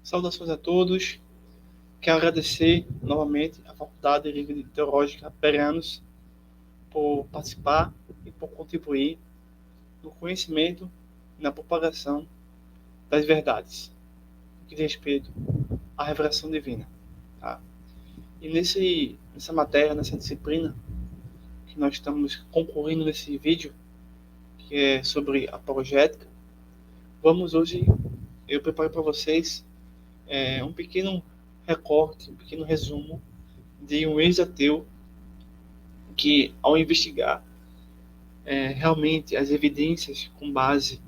Saudações a todos. Quero agradecer novamente à Faculdade Livre Teológica Peranos por participar e por contribuir no conhecimento e na propagação das verdades que diz respeito à revelação divina. Tá? E nessa matéria, nessa disciplina que nós estamos concluindo nesse vídeo, que é sobre apologética, eu preparo para vocês um pequeno recorte, um pequeno resumo de um ex-ateu que, ao investigar realmente as evidências com base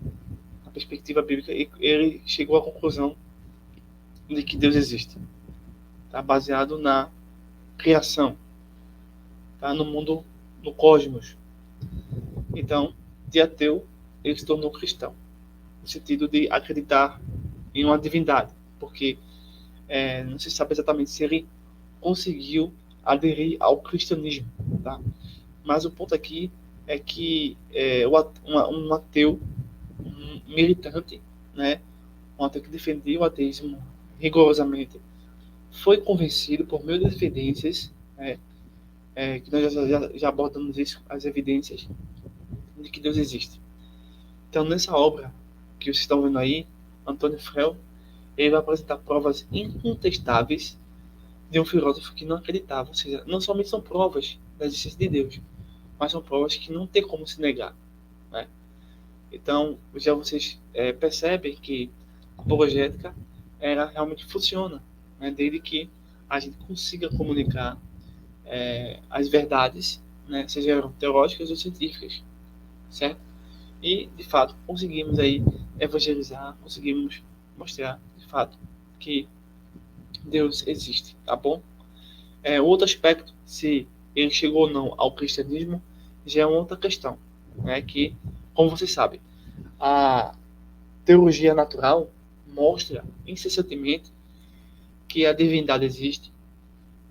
na perspectiva bíblica, ele chegou à conclusão de que Deus existe. Tá? Baseado na criação, tá? No mundo, no cosmos. Então, de ateu, ele se tornou cristão, no sentido de acreditar em uma divindade, porque não se sabe exatamente se ele conseguiu aderir ao cristianismo, tá? Mas o ponto aqui é que um ateu, um militante, né, um ateu que defendia o ateísmo rigorosamente, foi convencido por meio das evidências, que nós já abordamos isso, as evidências de que Deus existe. Então, nessa obra que vocês estão vendo aí, Antônio Frel, ele vai apresentar provas incontestáveis de um filósofo que não acreditava. Ou seja, não somente são provas da existência de Deus, mas são provas que não tem como se negar. Né? Então, já vocês percebem que a apologética ela realmente funciona, né? Desde que a gente consiga comunicar as verdades, né? Sejam teológicas ou científicas, certo? E, de fato, conseguimos aí evangelizar, conseguimos mostrar, de fato, que Deus existe, tá bom? Outro aspecto, se ele chegou ou não ao cristianismo, já é uma outra questão, né? Que, como vocês sabem, a teologia natural mostra incessantemente que a divindade existe,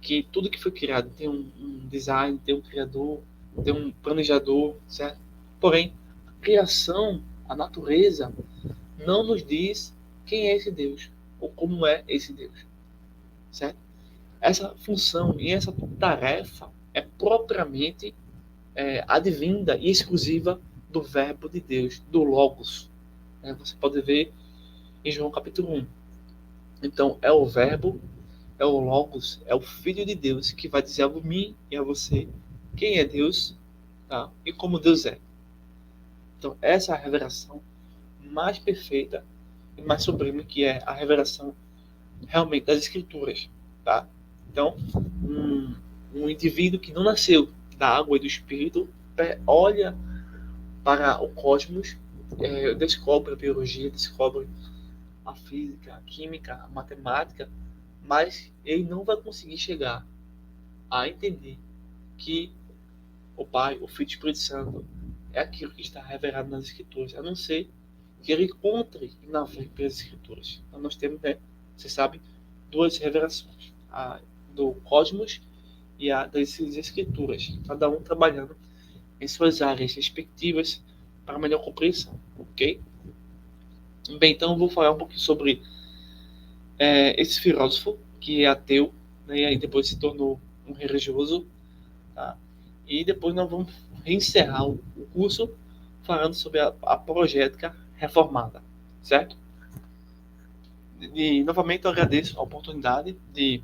que tudo que foi criado tem um design, tem um criador, tem um planejador, certo? Porém, a criação, a natureza, não nos diz quem é esse Deus ou como é esse Deus, certo? Essa função e essa tarefa é propriamente advinda e exclusiva do Verbo de Deus, do Logos. Você pode ver em João capítulo 1. Então, é o Verbo, é o Logos, é o Filho de Deus que vai dizer a mim e a você quem é Deus, tá? E como Deus é. Então, essa é a revelação mais perfeita e mais sublime, que é a revelação realmente das Escrituras. Tá? Então, um indivíduo que não nasceu da água e do Espírito olha para o cosmos, descobre a biologia, descobre a física, a química, a matemática, mas ele não vai conseguir chegar a entender que o Pai, o Filho e o Espírito Santo é aquilo que está revelado nas Escrituras, a não ser que ele encontre e navegue pelas Escrituras. Então nós temos, você sabe, duas revelações, a do cosmos e a das Escrituras, cada um trabalhando em suas áreas respectivas para melhor compreensão, ok? Bem, então eu vou falar um pouquinho sobre esse filósofo que é ateu, né, e aí depois se tornou um religioso, tá? E depois nós vamos reencerrar o curso falando sobre a apologética reformada, certo? E novamente eu agradeço a oportunidade de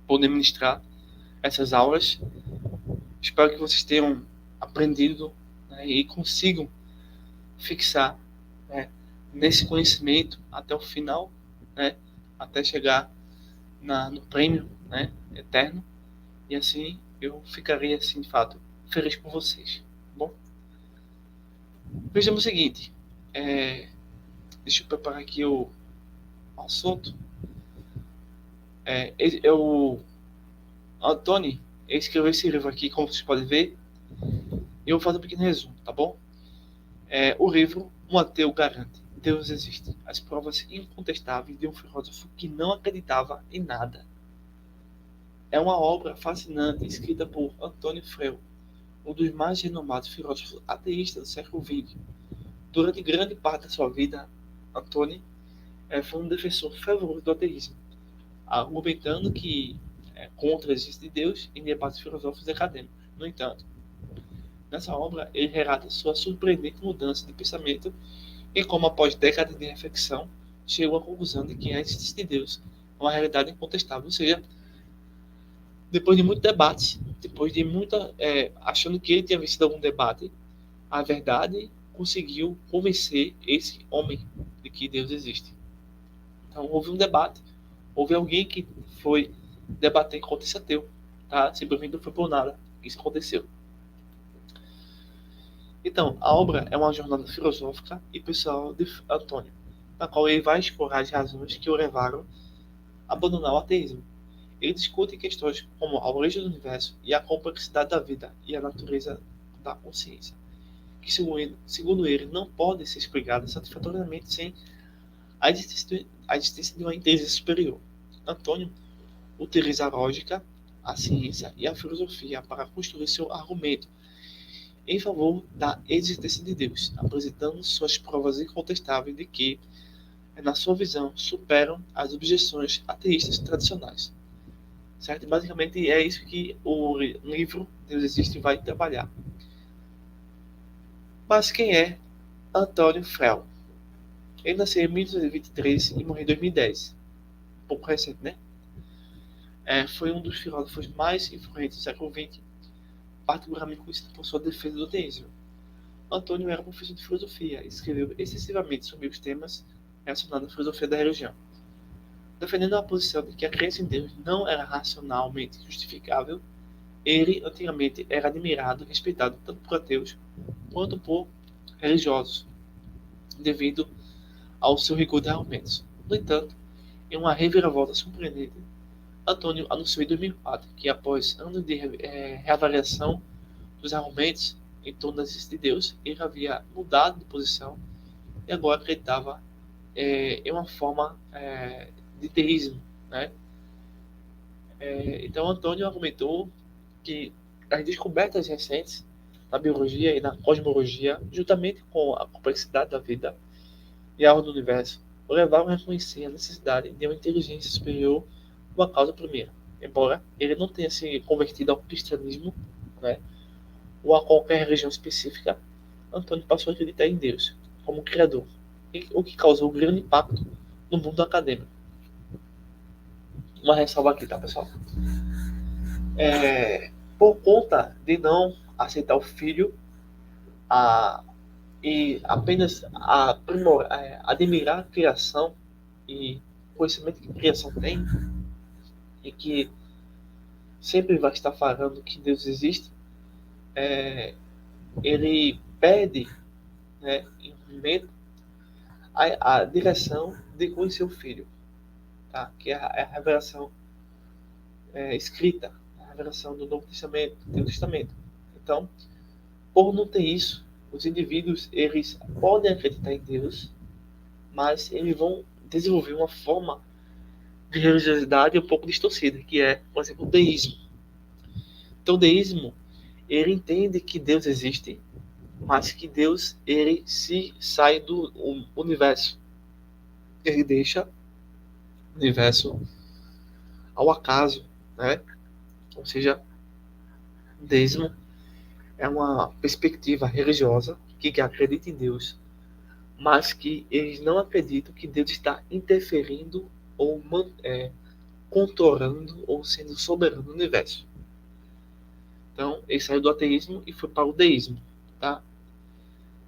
poder ministrar essas aulas. Espero que vocês tenham aprendido, né, e consigam fixar, né, nesse conhecimento até o final, né, até chegar no prêmio, né, eterno. E assim eu ficarei, assim, de fato, feliz por vocês. Tá bom? Vejamos o seguinte. Deixa eu preparar aqui o assunto. O Antônio escreveu esse livro aqui, como vocês podem ver. E eu vou fazer um pequeno resumo, tá bom? O livro Um Ateu Garante. Deus existe. As provas incontestáveis de um filósofo que não acreditava em nada. É uma obra fascinante escrita por Antônio Frel, um dos mais renomados filósofos ateístas do século XX. Durante grande parte da sua vida, Antônio foi um defensor fervoroso do ateísmo, argumentando que contra a existência de Deus em debates filosóficos e acadêmicos. No entanto, nessa obra, ele relata sua surpreendente mudança de pensamento e como, após décadas de reflexão, chegou à conclusão de que a existência de Deus é uma realidade incontestável. Ou seja, depois de muito debate, depois de muita. Achando que ele tinha vencido algum debate, a verdade conseguiu convencer esse homem de que Deus existe. Então, houve um debate, houve alguém que foi debater contra esse ateu. Tá? Simplesmente não foi por nada. Isso aconteceu. Então, a obra é uma jornada filosófica e pessoal de Antônio, na qual ele vai explorar as razões que o levaram a abandonar o ateísmo. Ele discute questões como a origem do universo e a complexidade da vida e a natureza da consciência, que, segundo ele, não podem ser explicadas satisfatoriamente sem a existência de uma inteligência superior. Antônio utiliza a lógica, a ciência e a filosofia para construir seu argumento em favor da existência de Deus, apresentando suas provas incontestáveis de que, na sua visão, superam as objeções ateístas tradicionais. Certo? Basicamente é isso que o livro Deus Existe vai trabalhar. Mas quem é Antônio Frel? Ele nasceu em 1923 e morreu em 2010. Um pouco recente, né? Foi um dos filósofos mais influentes do século XX, particularmente conhecido por sua defesa do ateísmo. Antônio era professor de filosofia e escreveu excessivamente sobre os temas relacionados à filosofia da religião, defendendo a posição de que a crença em Deus não era racionalmente justificável. Ele, antigamente, era admirado e respeitado tanto por ateus quanto por religiosos, devido ao seu rigor de argumentos. No entanto, em uma reviravolta surpreendente, Antônio anunciou em 2004 que, após anos de reavaliação dos argumentos em torno da existência de Deus, ele havia mudado de posição e agora acreditava em uma forma de teísmo. Né? Então, Antônio argumentou que as descobertas recentes na biologia e na cosmologia, juntamente com a complexidade da vida e a ordem do universo, o levaram a reconhecer a necessidade de uma inteligência superior como a causa primeira. Embora ele não tenha se convertido ao cristianismo, né, ou a qualquer religião específica, Antônio passou a acreditar em Deus como Criador, o que causou um grande impacto no mundo acadêmico. Uma ressalva aqui, tá, pessoal? Por conta de não aceitar o filho e apenas admirar a criação e o conhecimento que a criação tem, e que sempre vai estar falando que Deus existe, ele pede, né, em um momento, a direção de conhecer o filho, tá? Que é a revelação escrita, a revelação do Novo Testamento, do Antigo Testamento. Então, por não ter isso, os indivíduos eles podem acreditar em Deus, mas eles vão desenvolver uma forma de religiosidade um pouco distorcida, que é, por exemplo, o deísmo. Então, o deísmo, ele entende que Deus existe, mas que Deus ele se sai do universo. Ele deixa o universo ao acaso, né? Ou seja, o deísmo é uma perspectiva religiosa que acredita em Deus, mas que eles não acreditam que Deus está interferindo ou controlando ou sendo soberano no universo. Então, ele saiu do ateísmo e foi para o deísmo, tá?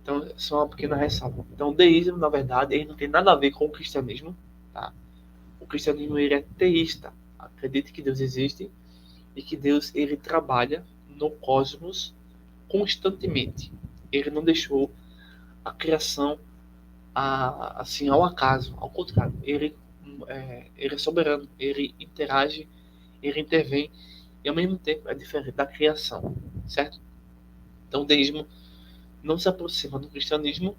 Então, só uma pequena ressalva. Então, o deísmo, na verdade, ele não tem nada a ver com o cristianismo, tá? O cristianismo, ele é teísta. Acredita que Deus existe e que Deus, ele trabalha no cosmos constantemente. Ele não deixou a criação assim ao acaso. Ao contrário, ele é soberano. Ele interage, ele intervém e, ao mesmo tempo, é diferente da criação, certo? Então, o deísmo não se aproxima do cristianismo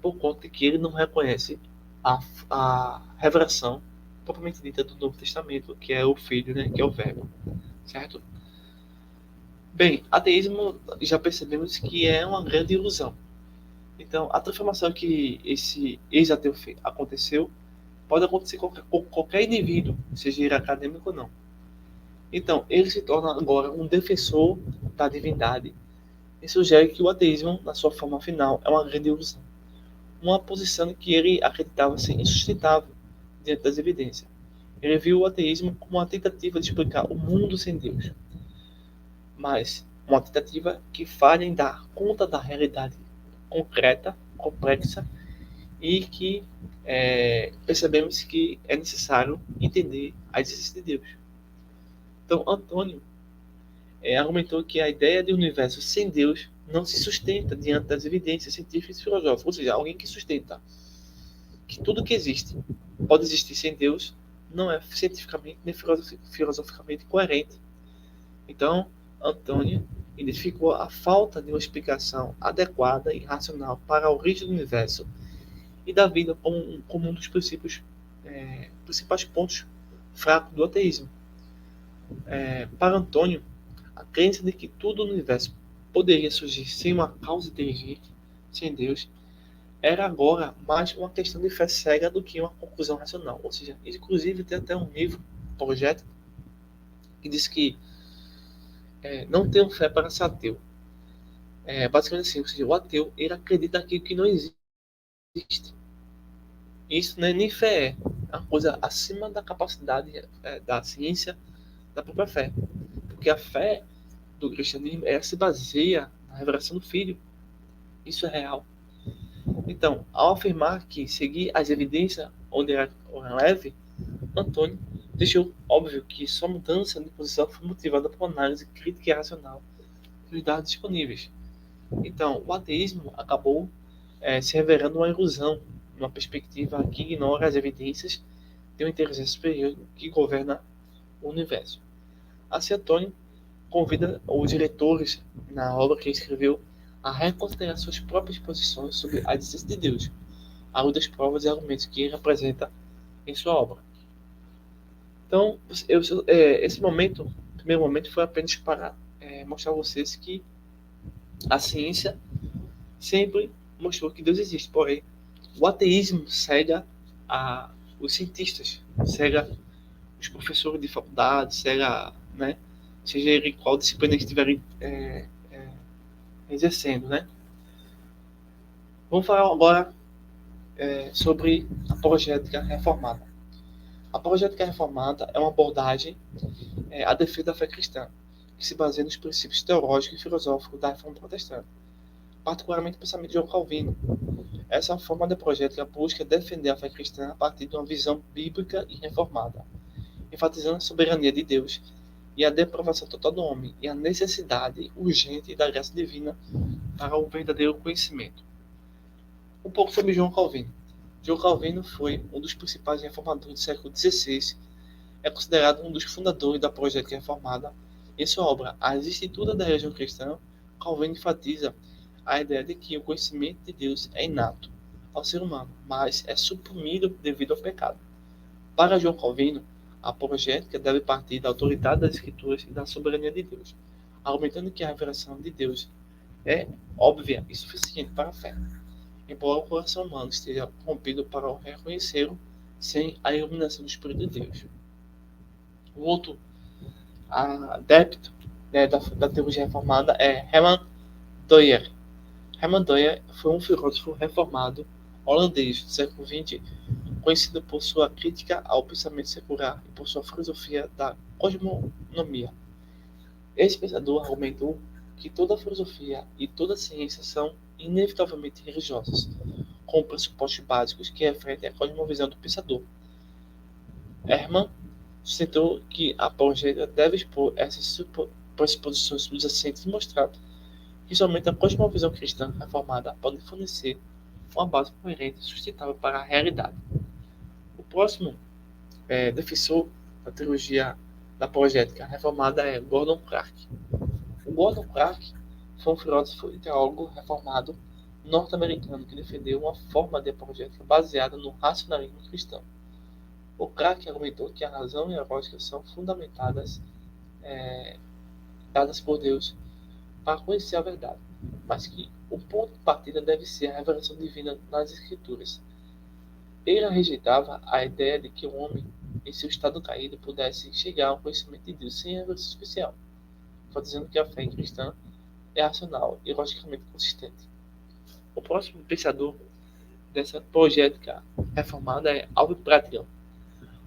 por conta de que ele não reconhece a revelação propriamente dita do Novo Testamento, que é o Filho, né, que é o Verbo, certo? Bem, ateísmo já percebemos que é uma grande ilusão. Então, a transformação que esse ex-ateu aconteceu pode acontecer com qualquer indivíduo, seja ele acadêmico ou não. Então, ele se torna agora um defensor da divindade e sugere que o ateísmo, na sua forma final, é uma grande ilusão. Uma posição que ele acreditava ser insustentável diante das evidências. Ele viu o ateísmo como uma tentativa de explicar o mundo sem Deus, mas uma tentativa que falha em dar conta da realidade concreta, complexa, e que percebemos que é necessário entender a existência de Deus. Então, Antônio argumentou que a ideia de um universo sem Deus não se sustenta diante das evidências científicas e filosóficas, ou seja, alguém que sustenta que tudo que existe pode existir sem Deus não é cientificamente nem filosoficamente coerente. Então, Antônio identificou a falta de uma explicação adequada e racional para a origem do universo e da vida como um dos principais pontos fracos do ateísmo. Para Antônio, a crença de que tudo no universo poderia surgir sem uma causa inteligente, sem Deus, era agora mais uma questão de fé cega do que uma conclusão racional. Ou seja, inclusive tem até um livro, projeto, que diz que não tenho fé para ser ateu. Basicamente assim, ou seja, o ateu ele acredita naquilo que não existe. Isso não é nem fé, é uma coisa acima da capacidade da ciência, da própria fé. Porque a fé do cristianismo ela se baseia na revelação do Filho. Isso é real. Então, ao afirmar que seguir as evidências onde era leve, Antônio deixou óbvio que sua mudança de posição foi motivada por análise crítica e racional dos dados disponíveis. Então, o ateísmo acabou se revelando uma ilusão, uma perspectiva que ignora as evidências de uma inteligência superior que governa o universo. Assim, Antônio convida os diretores, na obra que ele escreveu, a reconsiderar suas próprias posições sobre a existência de Deus, à luz das provas e argumentos que ele apresenta em sua obra. Então, esse momento, primeiro momento, foi apenas para mostrar a vocês que a ciência sempre mostrou que Deus existe, porém, o ateísmo cega os cientistas, cega os professores de faculdade, cega, né, seja ele qual disciplina que estiverem exercendo, né? Vamos falar agora sobre a apologética reformada. A apologética reformada é uma abordagem à defesa da fé cristã, que se baseia nos princípios teológicos e filosóficos da reforma protestante, particularmente o pensamento de João Calvino. Essa forma de apologética busca defender a fé cristã a partir de uma visão bíblica e reformada, enfatizando a soberania de Deus e a depravação total do homem e a necessidade urgente da graça divina para o verdadeiro conhecimento. Um pouco sobre João Calvino. João Calvino foi um dos principais reformadores do século XVI, é considerado um dos fundadores da apologética reformada. Em sua obra As Institutas da Religião Cristã, Calvino enfatiza a ideia de que o conhecimento de Deus é inato ao ser humano, mas é suprimido devido ao pecado. Para João Calvino, a apologética deve partir da autoridade das Escrituras e da soberania de Deus, argumentando que a revelação de Deus é óbvia e suficiente para a fé, embora o coração humano esteja corrompido para o reconhecê-lo sem a iluminação do Espírito de Deus. O outro adepto da teologia reformada é Herman Doyer. Herman Doyer foi um filósofo reformado holandês do século XX, conhecido por sua crítica ao pensamento secular e por sua filosofia da cosmogonia. Esse pensador argumentou que toda filosofia e toda ciência são inevitavelmente religiosas, com pressupostos básicos que refletem a cosmovisão do pensador. Herman sustentou que a apologética deve expor essas pressuposições subjacentes e mostrar que somente a cosmovisão cristã reformada pode fornecer uma base coerente e sustentável para a realidade. O próximo defensor da teologia da apologética reformada é Gordon Clark. O Gordon Clark foi um filósofo e teólogo reformado norte-americano que defendeu uma forma de apologética baseada no racionalismo cristão. O Clark argumentou que a razão e a lógica são fundamentadas, dadas por Deus para conhecer a verdade, mas que o ponto de partida deve ser a revelação divina nas Escrituras. Ele rejeitava a ideia de que o homem, em seu estado caído, pudesse chegar ao conhecimento de Deus sem evolução especial, dizendo que a fé cristã é racional e logicamente consistente. O próximo pensador dessa apologética reformada é Alvin Pratigan.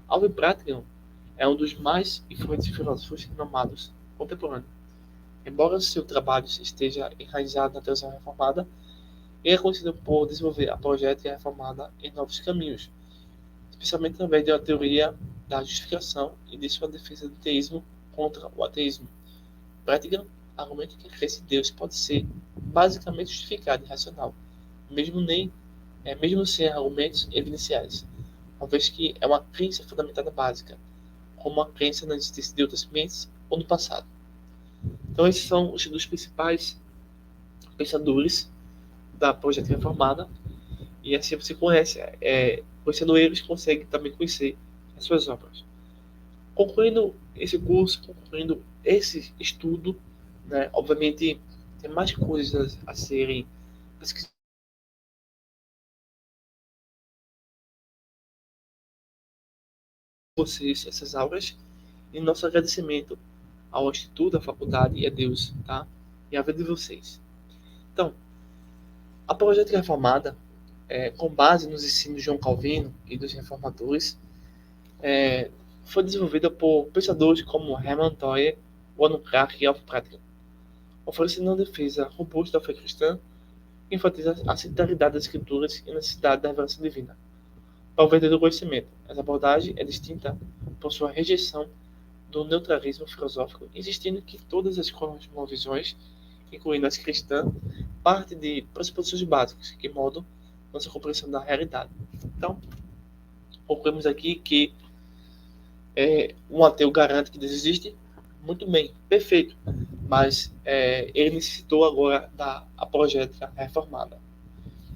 Alvin Pratigan é um dos mais influentes filósofos renomados contemporâneos. Embora seu trabalho esteja enraizado na teologia reformada, ele é conhecido por desenvolver a apologética reformada em novos caminhos, especialmente através da teoria da justificação e de sua defesa do teísmo contra o ateísmo. Pratigan argumenta que a crença em Deus pode ser basicamente justificada e racional, mesmo sem argumentos evidenciais, uma vez que é uma crença fundamentada básica, como a crença na existência de outras mentes ou no passado. Então, esses são os dos principais pensadores da apologética reformada, e assim você conhece, conhecendo eles, consegue também conhecer as suas obras. Concluindo esse curso, concluindo esse estudo, né, obviamente tem mais coisas a serem pesquisadas. Vocês essas aulas e nosso agradecimento ao Instituto, à faculdade e a Deus, tá? E a vida de vocês. Então, a apologética reformada, com base nos ensinos de João Calvino e dos reformadores, foi desenvolvida por pensadores como Hermann Toyer, Warren Clark e Alf Pratigan, oferecendo uma defesa robusta da fé cristã que enfatiza a centralidade das escrituras e a necessidade da revelação divina. Para o verdadeiro conhecimento, essa abordagem é distinta por sua rejeição do neutralismo filosófico, insistindo que todas as cosmovisões, incluindo as cristãs, partem de pressuposições básicas que moldam nossa compreensão da realidade. Então, concluímos aqui que um ateu garante que Deus existe, muito bem, perfeito, mas ele necessitou agora da apologética reformada.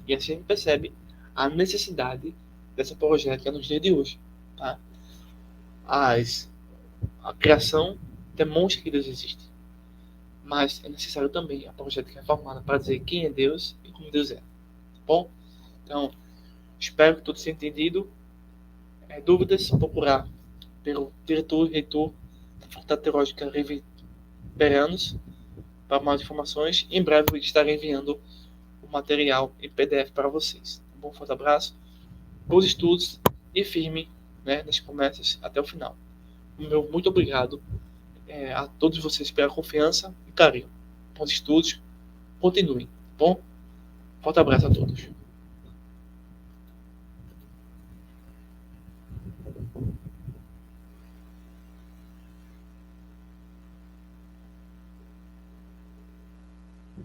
E assim a gente percebe a necessidade dessa apologética nos dias de hoje. Tá? A criação demonstra que Deus existe, mas é necessário também a apologética reformada para dizer quem é Deus e como Deus é. Tá bom? Então, espero que todos tenham entendido. Dúvidas, procurar pelo diretor e reitor da Faculdade Teológica Riveranos para mais informações. Em breve eu estarei enviando o material em PDF para vocês. Um bom forte abraço, bons estudos e firme, né, nas promessas até o final. Meu muito obrigado a todos vocês pela confiança e carinho. Bons estudos, continuem, tá bom? Forte abraço a todos.